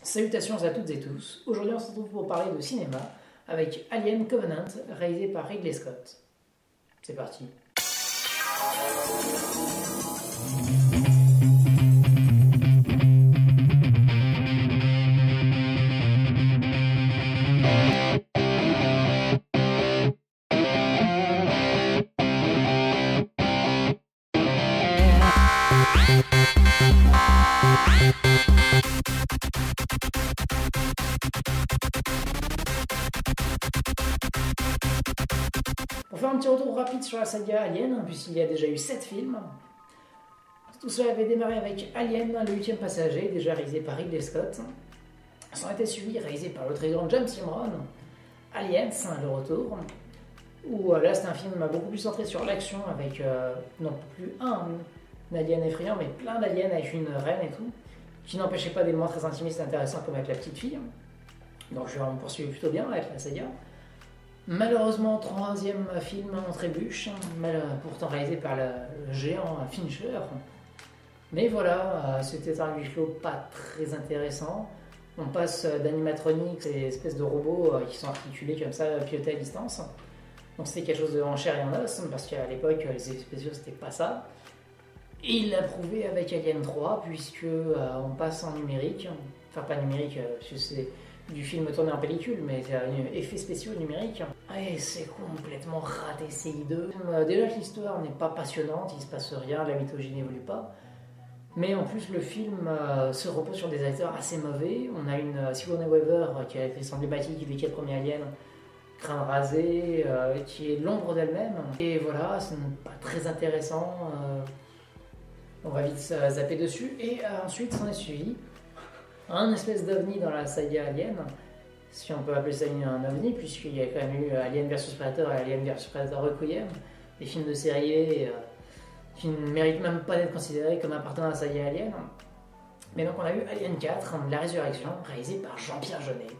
Salutations à toutes et tous. Aujourd'hui, on se retrouve pour parler de cinéma avec Alien Covenant, réalisé par Ridley Scott. C'est parti. Pour faire un petit retour rapide sur la saga Alien, puisqu'il y a déjà eu 7 films, tout cela avait démarré avec Alien, le 8e passager, déjà réalisé par Ridley Scott. Ça a été suivi, réalisé par le très grand James Cameron, Aliens, le retour, où là c'est un film beaucoup plus centré sur l'action, avec non plus un alien effrayant, mais plein d'aliens avec une reine et tout, qui n'empêchait pas d'éléments très intimistes et intéressants comme avec la petite fille. Donc on poursuivait plutôt bien avec la saga. Malheureusement, troisième film en trébuche, pourtant réalisé par le géant Fincher. Mais voilà, c'était un huis clos pas très intéressant. On passe d'animatroniques, ces espèces de robots qui sont articulés comme ça, pilotés à distance. Donc c'était quelque chose de en chair et en os, parce qu'à l'époque, les effets spéciaux, c'était pas ça. Et il l'a prouvé avec Alien 3, puisque on passe en numérique. Enfin, pas numérique, puisque c'est du film tourné en pellicule, mais effets spéciaux numériques. Et c'est complètement raté, c'est hideux. Déjà que l'histoire n'est pas passionnante, il se passe rien, la mythologie n'évolue pas. Mais en plus, le film se repose sur des acteurs assez mauvais. On a une Sigourney Weaver qui a été emblématique des 4 premiers Aliens, crâne rasé, qui est l'ombre d'elle-même. Et voilà, ce n'est pas très intéressant. On va vite zapper dessus. Et ensuite, s'en est suivi un espèce d'ovni dans la saga Alien, si on peut appeler ça un ovni, puisqu'il y a quand même eu Alien vs Predator et Alien vs Predator Requiem, des films de série qui ne méritent même pas d'être considérés comme appartenant à la saga Alien. Mais donc on a eu Alien 4, La Résurrection, réalisé par Jean-Pierre Jeunet,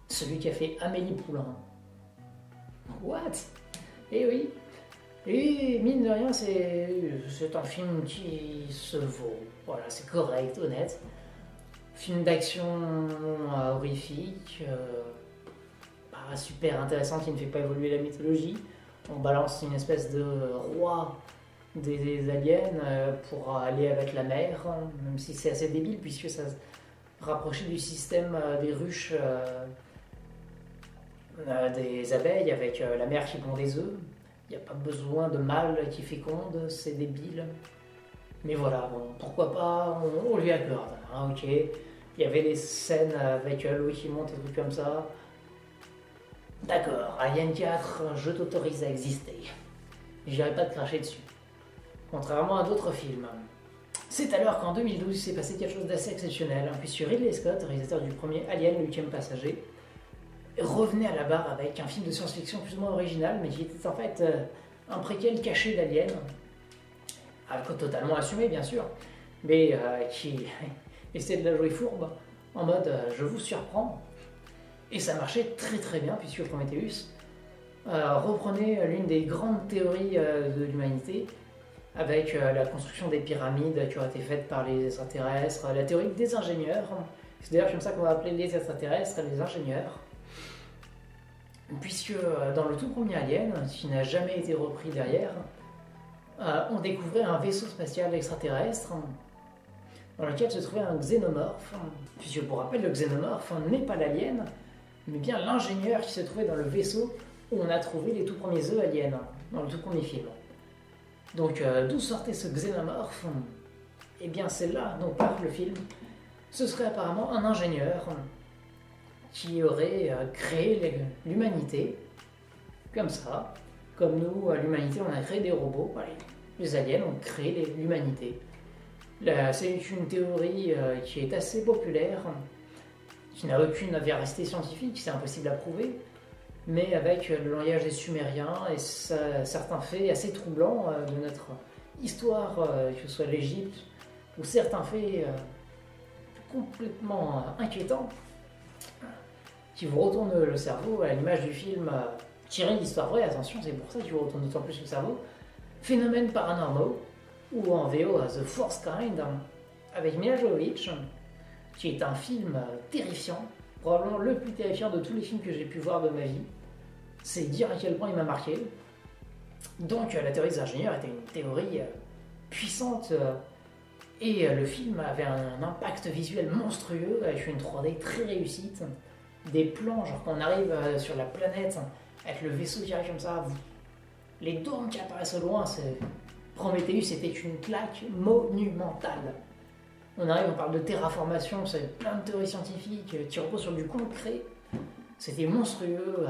celui qui a fait Amélie Poulain. What? Eh oui. Et mine de rien, c'est un film qui se vaut. Voilà, c'est correct, honnête. Film d'action horrifique, pas super intéressant, qui ne fait pas évoluer la mythologie. On balance une espèce de roi des aliens pour aller avec la mer, même si c'est assez débile puisque ça se rapprochait du système des ruches des abeilles avec la mère qui pond des œufs. Il n'y a pas besoin de mâle qui féconde, c'est débile. Mais voilà, bon, pourquoi pas, on lui accorde, hein, ok. Il y avait des scènes avec l'eau qui monte et des trucs comme ça. D'accord, Alien 4, je t'autorise à exister. J'irai pas te cracher dessus. Contrairement à d'autres films. C'est alors qu'en 2012, il s'est passé quelque chose d'assez exceptionnel, puisque Ridley Scott, réalisateur du premier Alien, le 8e passager, revenait à la barre avec un film de science-fiction plus ou moins original, mais qui était en fait un préquel caché d'Alien, totalement assumé bien sûr, mais qui essayait de la jouer fourbe, en mode je vous surprends. Et ça marchait très très bien, puisque Prometheus reprenait l'une des grandes théories de l'humanité, avec la construction des pyramides qui ont été faites par les extraterrestres, la théorie des ingénieurs. C'est d'ailleurs comme ça qu'on va appeler les extraterrestres les ingénieurs. Puisque dans le tout premier Alien, qui n'a jamais été repris derrière, on découvrait un vaisseau spatial extraterrestre dans lequel se trouvait un xénomorphe, puisque pour rappel, le xénomorphe n'est pas l'alien, mais bien l'ingénieur qui se trouvait dans le vaisseau où on a trouvé les tout premiers œufs aliens, dans le tout premier film. Donc d'où sortait ce xénomorphe? Eh bien c'est là dont parle le film. Ce serait apparemment un ingénieur qui aurait créé l'humanité, comme ça. Comme nous, l'humanité, on a créé des robots, les aliens ont créé l'humanité. C'est une théorie qui est assez populaire, qui n'a aucune véracité scientifique, c'est impossible à prouver, mais avec le langage des Sumériens et certains faits assez troublants de notre histoire, que ce soit l'Égypte, ou certains faits complètement inquiétants, qui vous retournent le cerveau à l'image du film tiré d'histoire vraie, attention, c'est pour ça qu'il vous retourne d'autant plus le cerveau, Phénomènes paranormaux, ou en VO The Fourth Kind, avec Mila Jovovich, qui est un film terrifiant, probablement le plus terrifiant de tous les films que j'ai pu voir de ma vie. C'est dire à quel point il m'a marqué. Donc la théorie des ingénieurs était une théorie puissante et le film avait un impact visuel monstrueux avec une 3D très réussite. Des plans, genre quand on arrive sur la planète avec le vaisseau qui arrive comme ça, les dômes qui apparaissent au loin, Prometheus c'était une claque monumentale. On arrive, on parle de terraformation, c'est plein de théories scientifiques qui reposent sur du concret. C'était monstrueux.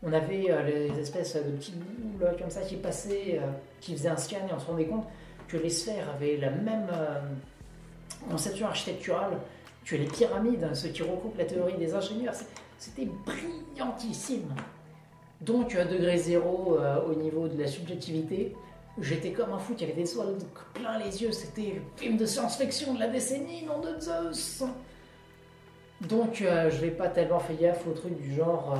On avait les espèces de petites boules comme ça qui passaient, qui faisaient un scan et on se rendait compte que les sphères avaient la même conception architecturale que les pyramides, ce qui recoupe la théorie des ingénieurs. C'était brillantissime. Donc, degré zéro au niveau de la subjectivité, j'étais comme un fou qui avait des étoiles plein les yeux. C'était le film de science-fiction de la décennie, nom de Zeus. Donc, je n'ai pas tellement fait gaffe au truc du genre...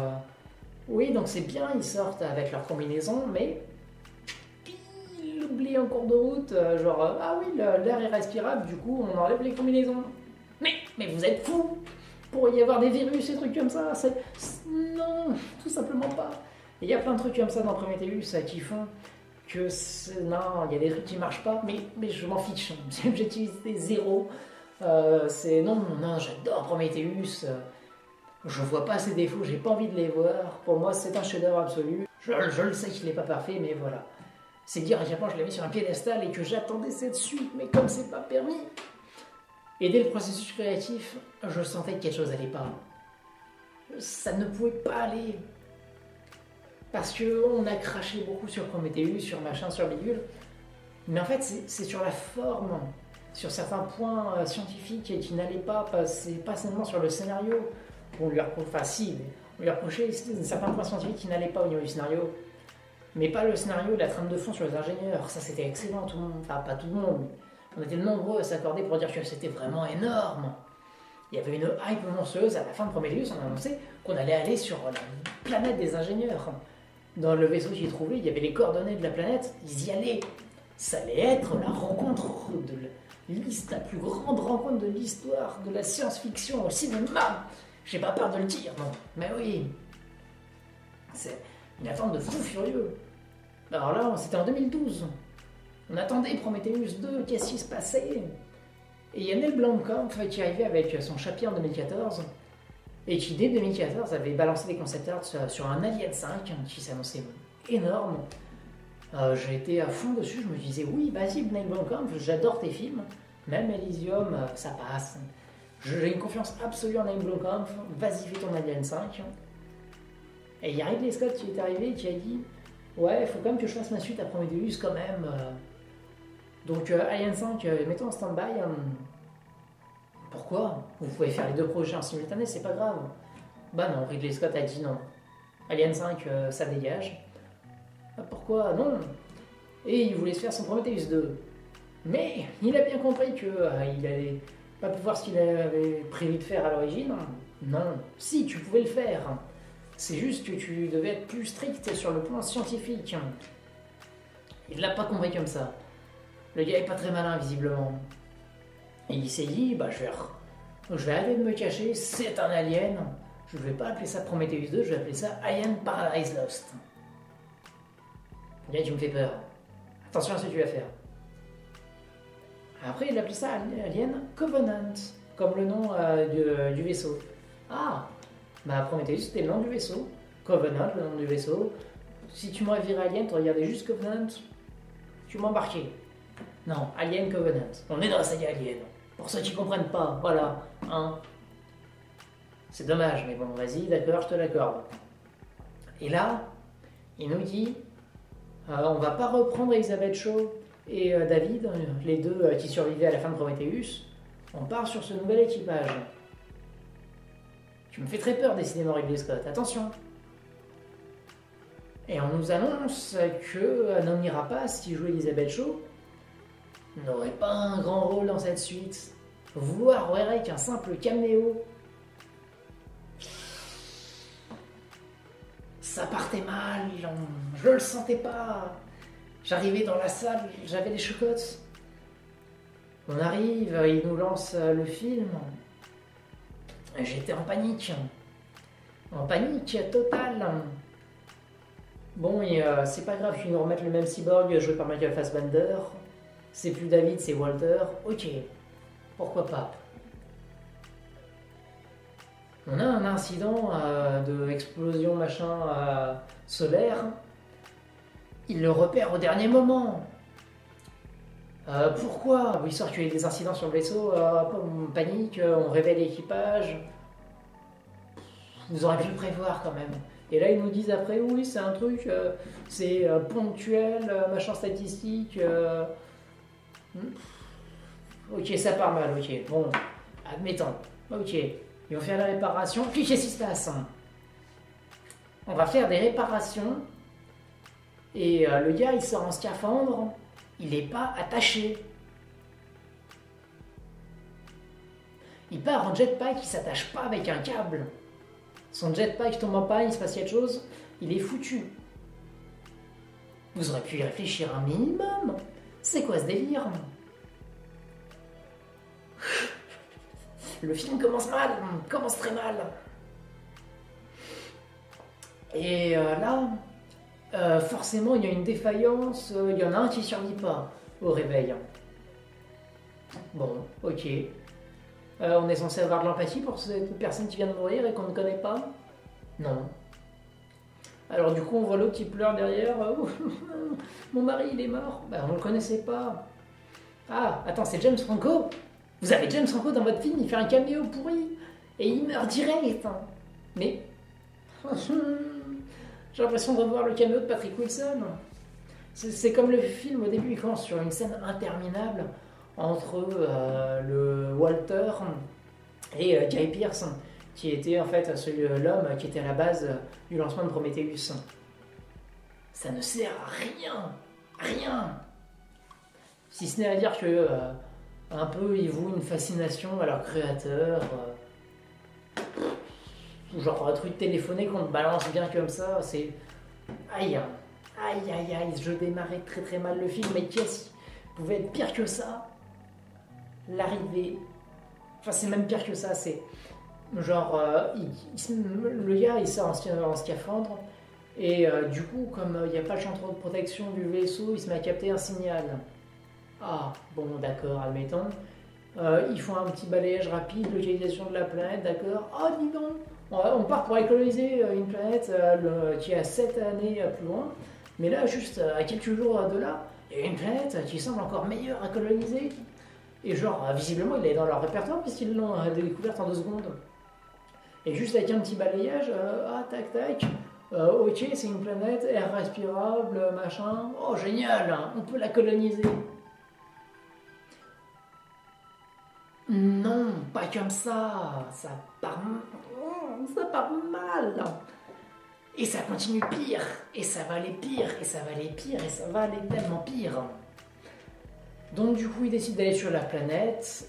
oui, donc c'est bien, ils sortent avec leur combinaison, mais... Ils oublient en cours de route, ah oui, l'air est respirable, du coup, on enlève les combinaisons. Mais vous êtes fous! Pourrait y avoir des virus et trucs comme ça. Non, tout simplement pas. Et il y a plein de trucs comme ça dans Prometheus qui font que non, il y a des trucs qui marchent pas, mais je m'en fiche. C'est l'objectivité zéro. Non, j'adore Prometheus. Je vois pas ses défauts, j'ai pas envie de les voir. Pour moi, c'est un chef-d'œuvre absolu. Je le sais qu'il n'est pas parfait, mais voilà. C'est dire à quel point je l'ai mis sur un piédestal et que j'attendais cette suite, mais comme c'est pas permis. Et dès le processus créatif, je sentais que quelque chose n'allait pas. Ça ne pouvait pas aller. Parce qu'on a craché beaucoup sur Prometheus, sur machin, sur bidule. Mais en fait, c'est sur la forme, sur certains points scientifiques qui n'allaient pas. C'est pas seulement sur le scénario. On lui reprochait certains points scientifiques qui n'allaient pas au niveau du scénario. Mais pas le scénario, la trame de fond sur les ingénieurs. Ça, c'était excellent, tout le monde. Enfin, pas tout le monde, mais on était nombreux à s'accorder pour dire que c'était vraiment énorme. Il y avait une hype monstrueuse. À la fin de Prometheus, on a annoncé qu'on allait aller sur la planète des ingénieurs. Dans le vaisseau qu'ils trouvaient, il y avait les coordonnées de la planète. Ils y allaient. Ça allait être la rencontre la plus grande rencontre de l'histoire de la science-fiction au cinéma. J'ai pas peur de le dire, non. Mais oui. C'est une attente de fou furieux. Alors là, c'était en 2012. On attendait Prometheus 2, qu'est-ce qui se passait? Et il y a Neil Blomkamp qui arrivait avec son chapitre en 2014 et qui, dès 2014, avait balancé des concept art sur un Alien 5 qui s'annonçait énorme. J'ai été à fond dessus, je me disais, oui, vas-y, Neil Blomkamp, j'adore tes films, même Elysium, ça passe. J'ai une confiance absolue en Neil Blomkamp, vas-y, fais ton Alien 5. Et il y a Ridley Scott qui est arrivé et qui a dit, ouais, il faut quand même que je fasse ma suite à Prometheus quand même. Donc Alien 5, mettons en stand-by. Pourquoi? Vous pouvez faire les deux projets en simultané, c'est pas grave. Bah non, Ridley Scott a dit non. Alien 5, ça dégage. Pourquoi? Non. Et il voulait se faire son Prometheus 2. Mais il a bien compris qu'il allait pas pouvoir ce qu'il avait prévu de faire à l'origine. Non. Si, tu pouvais le faire. C'est juste que tu devais être plus strict sur le plan scientifique. Il l'a pas compris comme ça. Le gars est pas très malin, visiblement. Et il s'est dit, bah je vais arrêter de me cacher, c'est un alien. Je vais pas appeler ça Prometheus 2, je vais appeler ça Alien Paradise Lost. Gars, tu me fais peur. Attention à ce que tu vas faire. Après, il a appelé ça Alien Covenant, comme le nom du vaisseau. Ah, bah Prometheus, c'était le nom du vaisseau. Covenant, le nom du vaisseau. Si tu m'aurais viré Alien, tu regardais juste Covenant, tu m'embarquais. Non, Alien Covenant. On est dans la saga Alien. Pour ceux qui comprennent pas, voilà. Hein. C'est dommage, mais bon, vas-y, d'accord, je te l'accorde. Et là, il nous dit, on va pas reprendre Elizabeth Shaw et David, les deux qui survivaient à la fin de Prometheus. On part sur ce nouvel équipage. Tu me fais très peur, décidément, Ridley Scott. Attention. Et on nous annonce que Naomi Rapace, qui joue Elizabeth Shaw, n'aurait pas un grand rôle dans cette suite, voire aurait qu'un simple caméo. Ça partait mal, je le sentais pas. J'arrivais dans la salle, j'avais des chocottes. On arrive, il nous lance le film. J'étais en panique totale. Bon, et c'est pas grave qu'ils nous remettent le même cyborg joué par Michael Fassbender. C'est plus David, c'est Walter. Ok, pourquoi pas. On a un incident de explosion machin solaire. Il le repère au dernier moment. Pourquoi? Histoire qu'il y ait des incidents sur le vaisseau, on panique, on réveille l'équipage. Vous auriez pu le prévoir quand même. Et là, ils nous disent après, oui, c'est un truc, c'est ponctuel, machin statistique. Ok, ça part mal, ok. Bon, admettons. Ok, ils vont faire la réparation. Puis qu'est-ce qui se passe? On va faire des réparations. Et le gars, il sort en scaphandre. Il n'est pas attaché. Il part en jetpack, il s'attache pas avec un câble. Son jetpack tombe en panne, il se passe quelque chose, il est foutu. Vous aurez pu y réfléchir un minimum. C'est quoi ce délire? Le film commence mal, commence très mal. Et là, forcément, il y a une défaillance, il y en a un qui ne survit pas au réveil. Bon, ok. On est censé avoir de l'empathie pour cette personne qui vient de mourir et qu'on ne connaît pas? Non. Alors du coup, on voit l'autre qui pleure derrière. Mon mari, il est mort. Bah, on ne le connaissait pas. Ah, attends, c'est James Franco? Vous avez James Franco dans votre film, il fait un caméo pourri. Et il meurt direct. Mais... j'ai l'impression de revoir le caméo de Patrick Wilson. C'est comme le film, au début, il commence sur une scène interminable entre le Walter et Guy Pearce, qui était en fait l'homme qui était à la base du lancement de Prometheus. Ça ne sert à rien, rien. Si ce n'est à dire que un peu ils vouent une fascination à leur créateur, genre un truc téléphoné qu'on te balance bien comme ça, c'est aïe, aïe, aïe, aïe. Je démarrais très très mal le film, mais qu'est-ce qui pouvait être pire que ça? L'arrivée, enfin c'est même pire que ça, c'est genre le gars il sort en scaphandre et du coup comme il n'y a pas le chantier de protection du vaisseau, il se met à capter un signal. Ah bon, d'accord, admettons. Ils font un petit balayage rapide, localisation de la planète, d'accord. Oh dis donc, on part pour écologiser une planète qui est à 7 années plus loin, mais là juste à quelques jours de là, il y a une planète qui semble encore meilleure à coloniser. Et genre, visiblement, il est dans leur répertoire puisqu'ils l'ont découverte en 2 secondes. Et juste avec un petit balayage, tac, tac, ok, c'est une planète, air respirable, machin. Oh, génial, hein, on peut la coloniser. Non, pas comme ça. Ça part mal. Et ça continue pire. Et ça va aller pire. Et ça va aller pire. Et ça va aller tellement pire. Donc du coup, ils décident d'aller sur la planète,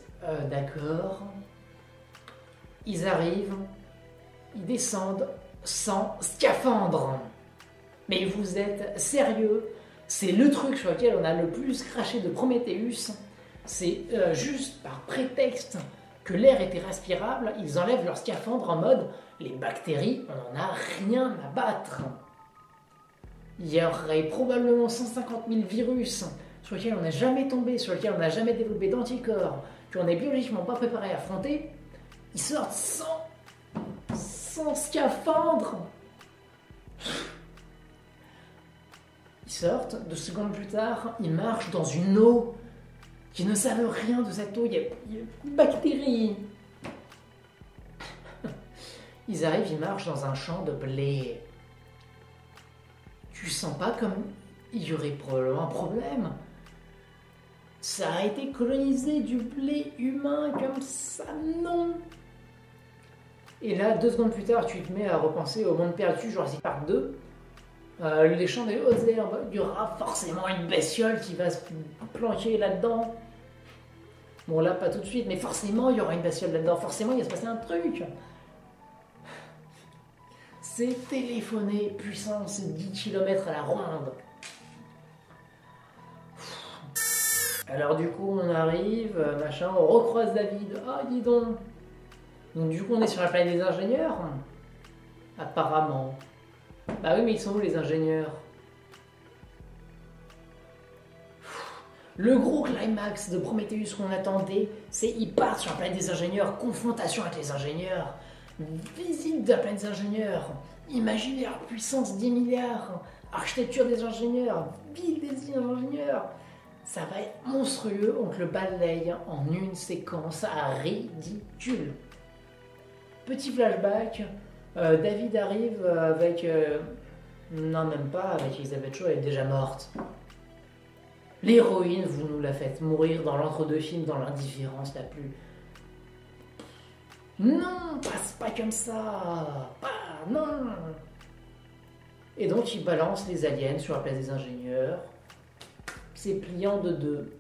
d'accord. Ils arrivent, ils descendent sans scaphandre. Mais vous êtes sérieux? C'est le truc sur lequel on a le plus craché de Prometheus. C'est juste par prétexte que l'air était respirable, ils enlèvent leur scaphandre en mode les bactéries, on n'en a rien à battre. Il y aurait probablement 150 000 virus sur lesquels on n'a jamais tombé, sur lesquels on n'a jamais développé d'anticorps, qu'on n'est biologiquement pas préparé à affronter, ils sortent sans scaphandre. Ils sortent, 2 secondes plus tard, ils marchent dans une eau qui ne savent rien de cette eau, il y a une bactérie. Ils arrivent, ils marchent dans un champ de blé. Tu sens pas comme il y aurait probablement un problème. Ça a été colonisé du blé humain comme ça, non. Et là, 2 secondes plus tard, tu te mets à repenser au monde perdu, Jurassic Park 2. Les champs des hautes herbes, il y aura forcément une bestiole qui va se planquer là-dedans. Bon, là, pas tout de suite, mais forcément, il y aura une bestiole là-dedans. Forcément, il va se passer un truc. C'est téléphoné, puissance 10 km à la ronde. Alors du coup, on arrive, machin, on recroise David. Ah, dis donc, Donc du coup, on est sur la planète des ingénieurs. Apparemment. Bah oui, mais ils sont où les ingénieurs? Le gros climax de Prometheus qu'on attendait, c'est ils partent sur la planète des ingénieurs, confrontation avec les ingénieurs, visite de la planète des ingénieurs, imaginaire, puissance 10 milliards, architecture des ingénieurs, ville des ingénieurs. Ça va être monstrueux, on te le balaye en une séquence ridicule. Petit flashback, David arrive avec... non, même pas, avec Elisabeth Shaw, elle est déjà morte. L'héroïne, vous nous la faites mourir dans l'entre-deux films, dans l'indifférence la plus... Non, passe pas comme ça. Pas, non. Et donc il balance les aliens sur la place des ingénieurs. C'est pliant de deux.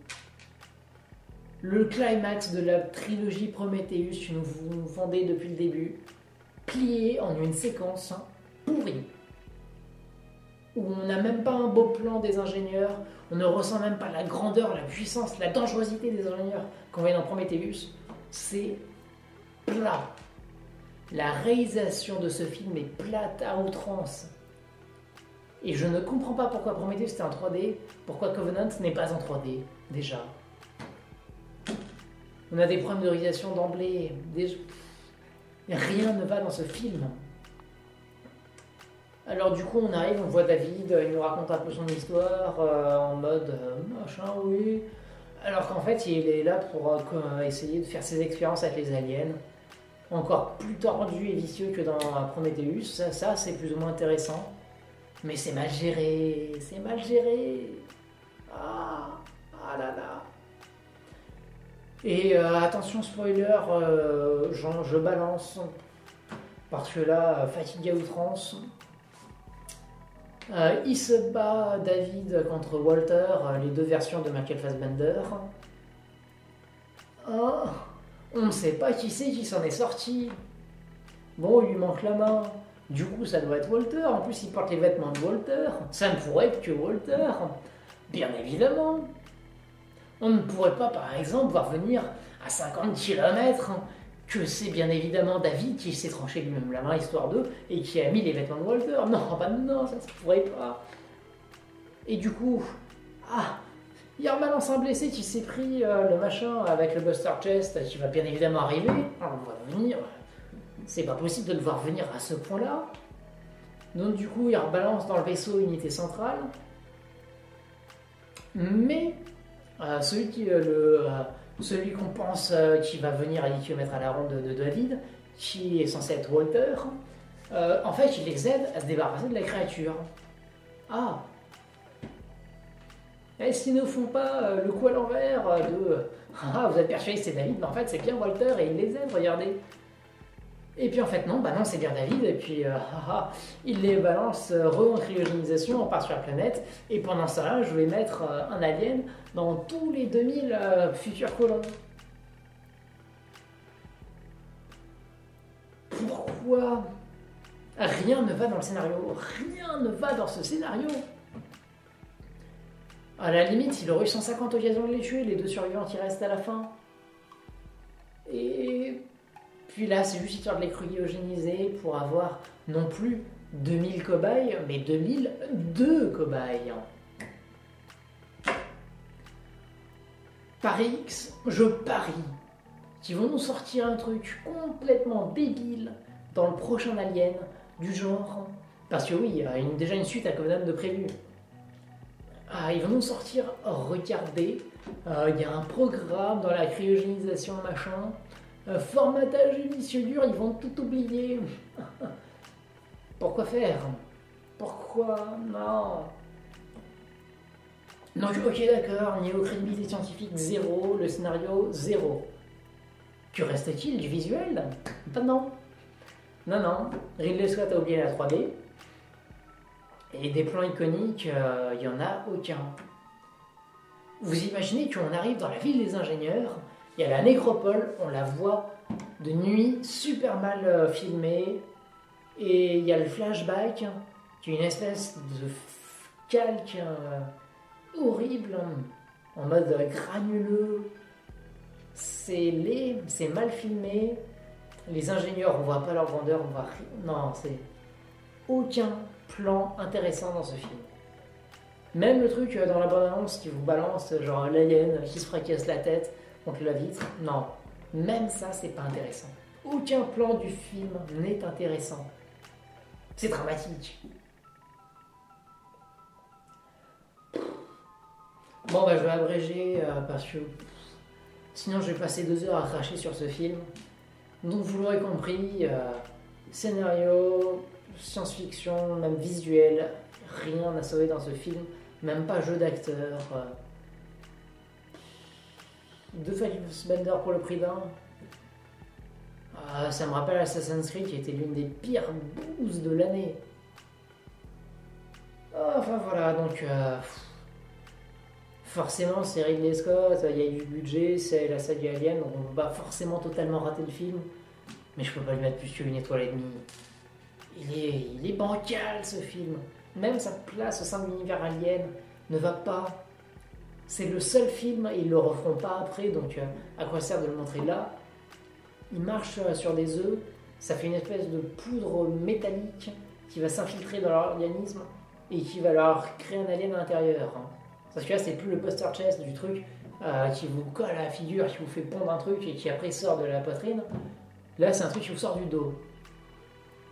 Le climax de la trilogie Prometheus, que vous vendez depuis le début, plié en une séquence pourrie. Où on n'a même pas un beau plan des ingénieurs, on ne ressent même pas la grandeur, la puissance, la dangerosité des ingénieurs qu'on voit dans Prometheus. C'est plat. La réalisation de ce film est plate à outrance. Et je ne comprends pas pourquoi Prometheus était en 3D, pourquoi Covenant n'est pas en 3D, déjà. On a des problèmes de réalisation d'emblée. Rien ne va dans ce film. Alors du coup on arrive, on voit David, il nous raconte un peu son histoire en mode machin oui. Alors qu'en fait il est là pour essayer de faire ses expériences avec les aliens. Encore plus tordu et vicieux que dans Prometheus, ça c'est plus ou moins intéressant. Mais c'est mal géré, c'est mal géré. Ah là là. Et attention spoiler, je balance. Parce que là, fatigue à outrance. Il se bat David contre Walter, les deux versions de Michael Fassbender. Oh, on ne sait pas qui c'est qui s'en est sorti. Bon, il lui manque la main. Du coup, ça doit être Walter. En plus, il porte les vêtements de Walter. Ça ne pourrait être que Walter. Bien évidemment. On ne pourrait pas, par exemple, voir venir à 50 km que c'est bien évidemment David qui s'est tranché lui-même la main, histoire d'eux, et qui a mis les vêtements de Walter. Non, bah non, ça se pourrait pas. Et du coup, il y a un malin blessé qui s'est pris le machin avec le Buster Chest, qui va bien évidemment arriver. Alors, on va venir. C'est pas possible de le voir venir à ce point-là. Donc du coup, il rebalance dans le vaisseau unité centrale. Mais celui qu'on pense qui va venir à 10 km à la ronde de David, qui est censé être Walter, en fait, il les aide à se débarrasser de la créature. Ah. Est-ce qu'ils ne font pas le coup à l'envers de vous êtes persuadé que c'est David, mais en fait c'est bien Walter et il les aide, regardez. Et puis en fait non, bah non c'est bien David, et puis il les balance en cryogénisation, on part sur la planète, et pendant ça je vais mettre un alien dans tous les 2000 futurs colons. Pourquoi? Rien ne va dans le scénario, rien ne va dans ce scénario. À la limite, il aurait eu 150 occasions de les tuer, les deux survivants qui restent à la fin. Et puis là, c'est juste histoire de les cryogéniser pour avoir non plus 2000 cobayes, mais 2002 cobayes. Par X, je parie qu'ils vont nous sortir un truc complètement débile dans le prochain Alien, du genre... Parce que oui, il y a déjà une suite à Covenant de prévu. Ils vont nous sortir, regardez, il y a un programme dans la cryogénisation machin, formatage et disque dur, ils vont tout oublier. Pourquoi faire? Pourquoi? Non. Donc ok d'accord, niveau crédibilité scientifique 0, le scénario 0. Que reste-t-il du visuel? Pas non. Non, Ridley Scott a oublié la 3D. Et des plans iconiques, il n'y en a aucun. Vous imaginez qu'on arrive dans la ville des ingénieurs, il y a la nécropole, on la voit de nuit, super mal filmée, et il y a le flashback, qui est une espèce de calque horrible, en mode granuleux. C'est laid, c'est mal filmé, Les ingénieurs, on voit pas leur grandeur, on voit rien. Non, c'est aucun plan intéressant dans ce film. Même le truc dans la bande-annonce qui vous balance, genre l'alien qui se fracasse la tête contre la vitre, non. Même ça, c'est pas intéressant. Aucun plan du film n'est intéressant. C'est dramatique. Bon, bah, je vais abréger parce que sinon je vais passer 2 heures à cracher sur ce film. Donc, vous l'aurez compris, scénario, science-fiction, même visuel, rien à sauver dans ce film. Même pas jeu d'acteur. 2 Fassbender pour le prix d'un. Ça me rappelle Assassin's Creed qui était l'une des pires bouses de l'année. Enfin voilà, donc forcément c'est Ridley Scott, il y a du budget, c'est la saga Alien, donc on va forcément totalement rater le film. Mais je peux pas lui mettre plus qu'une étoile et demie. Il est bancal ce film. Même sa place au sein de l'univers Alien ne va pas. C'est le seul film et ils le referont pas après, donc à quoi sert de le montrer là? Il marche sur des œufs, ça fait une espèce de poudre métallique qui va s'infiltrer dans leur organisme et qui va leur créer un alien à l'intérieur. Parce que là, c'est plus le poster chest du truc qui vous colle à la figure, qui vous fait pondre un truc et qui après sort de la poitrine. Là, c'est un truc qui vous sort du dos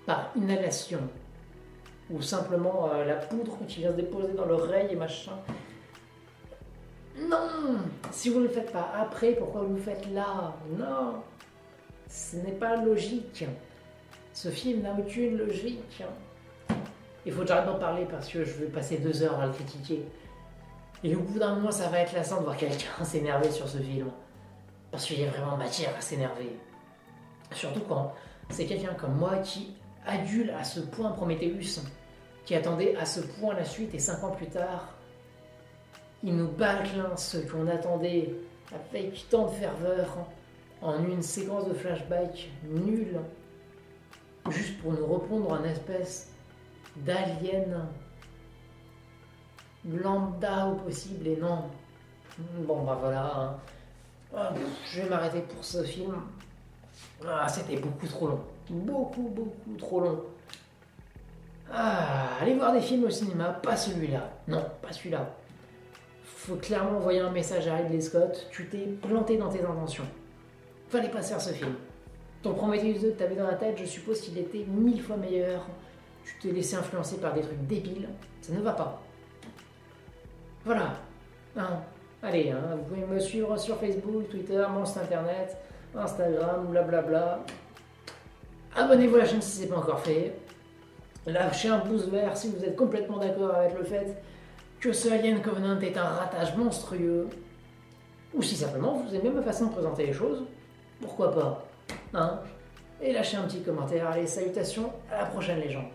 par inhalation ou simplement la poudre qui vient se déposer dans l'oreille et machin. Non! Si vous ne le faites pas après, pourquoi vous le faites là? Non! Ce n'est pas logique. Ce film n'a aucune logique. Il faut que j'arrête d'en parler parce que je vais passer 2 heures à le critiquer. Et au bout d'un moment, ça va être lassant de voir quelqu'un s'énerver sur ce film. Parce qu'il y a vraiment matière à s'énerver. Surtout quand c'est quelqu'un comme moi qui adule à ce point Prometheus, qui attendait à ce point la suite, et 5 ans plus tard, il nous bâcle ce qu'on attendait avec tant de ferveur en une séquence de flashback nulle, juste pour nous repondre en espèce d'alien lambda au possible, et non. Bon bah voilà, je vais m'arrêter pour ce film. C'était beaucoup trop long, beaucoup trop long. Allez voir des films au cinéma, pas celui-là, non, pas celui-là. Faut clairement envoyer un message à Ridley Scott, tu t'es planté dans tes intentions. Fallait pas faire ce film. Ton Prometheus 2 que t'avais dans la tête, je suppose qu'il était 1000 fois meilleur. Tu t'es laissé influencer par des trucs débiles, ça ne va pas. Voilà. Allez, vous pouvez me suivre sur Facebook, Twitter, mon site internet, Instagram, blablabla. Abonnez-vous à la chaîne si ce n'est pas encore fait. Lâchez un pouce vert si vous êtes complètement d'accord avec le fait que ce Alien Covenant est un ratage monstrueux. Ou si simplement vous aimez ma façon de présenter les choses, pourquoi pas. Et lâchez un petit commentaire. Allez, salutations, à la prochaine les gens.